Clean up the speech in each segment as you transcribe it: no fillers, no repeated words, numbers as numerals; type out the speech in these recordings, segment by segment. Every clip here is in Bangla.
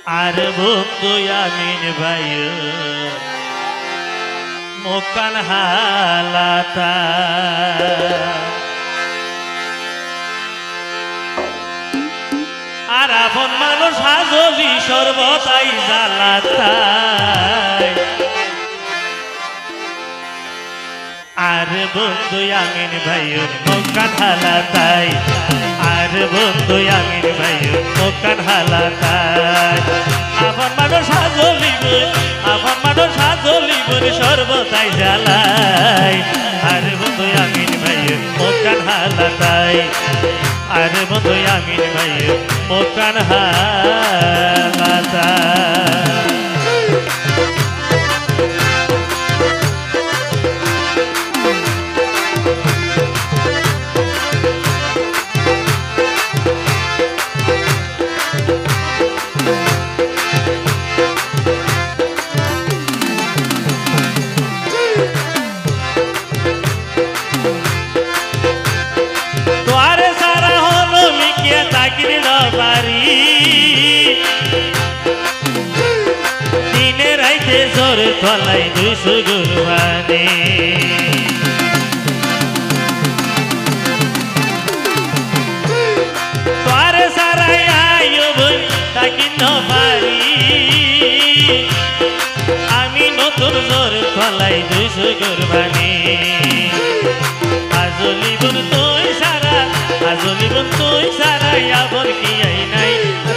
আর বন্ধু আমিন ভাই মোকান হালাতা আর আপন মানুষ হাজলি সর্বদাই জ্বালাতায় আর বন্ধু আমিন ভাই মোকান হালাতায় আর বন্ধু আমিন ভাই মোকান হালাতায় আপন মানুষ হাজলিব সর্বদাই জ্বালায় আর বন্ধু আমিন ভাই মোকান হালাতায় আর বন্ধু আমিন ভাই মোকান হালাতায় দিনে রাইতে জোর তলাই দুশো গুরবানে তোরে সারাই আয়ো বই তাকি নবারি আমি নতুন জোর তলাই দুশো গুরবানে আজলি বন তুই সারা আজলি বন তুই সারা আবর কি আই নাই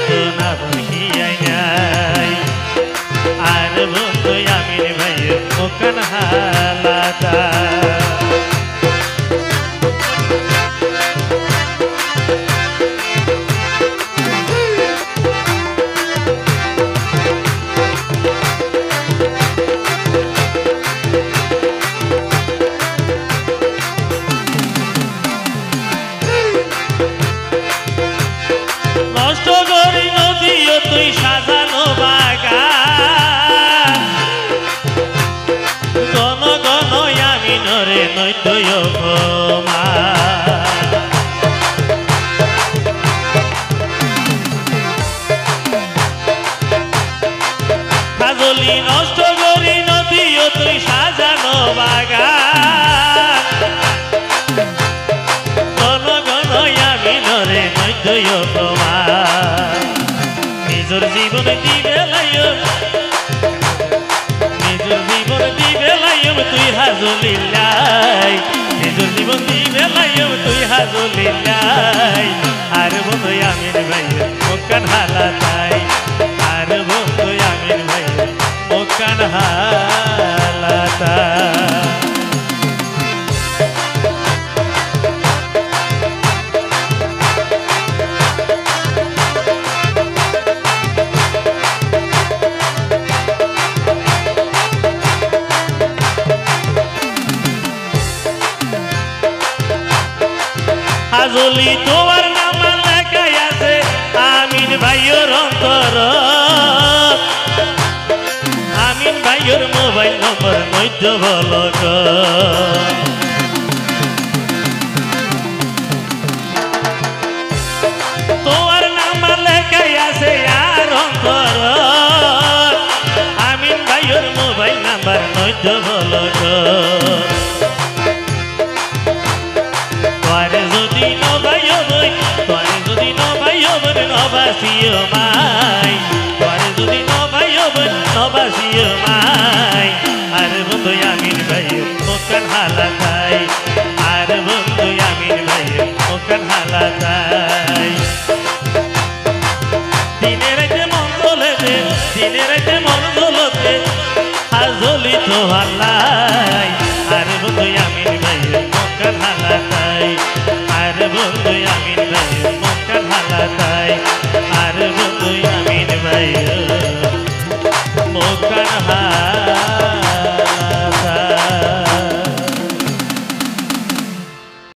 তো না বর কি আই নাই আর বন্ধু আমিন ভাই মোকান হালাতা নষ্ট করি নদীও তুই সাজানো বাগান গণ গণ আমিনরে নৈতয় কাজলি নষ্ট করি নদীও তুই সাজানো বাগান গণ গণ আমিনরে নৈতয় নিজের জীবন দিবে লাইম নিজের জীবন দিবে লাইম তুই হাজলিল্লাই নিজের জীবন দিবে লাইম তুই হাজলিল্লাই আর বন্ধু আমিন ভাই মোকান হালাতাই আর বন্ধু আমিন ভাই মোকান হালাতাই হাজলি তোমার নাম লেখাই আছে আমিন ভাইয়ের অন্তর আমিন ভাইয়ের মোবাইল নম্বর মধ্য বলক তোমার নাম লেখাই আছে আর অন্তর আমিন ভাইয়ের মোবাইল নাম্বার মধ্য বলক নবাসিও মাই তোরে যদি নবাইও নবাসিও মাই আর বন্ধু আমিন ভাই মোকান হালাতাই আর বন্ধু আমিন ভাই মোকান হালাতাই দিনে রাইতে মন দোলেতে দিনে রাইতে মন দোলতে হাজলি তো হালাই আর বন্ধু আমিন ভাই মোকান হালাতাই আর বন্ধু আমিন ভাই মোকান হালাতাই আর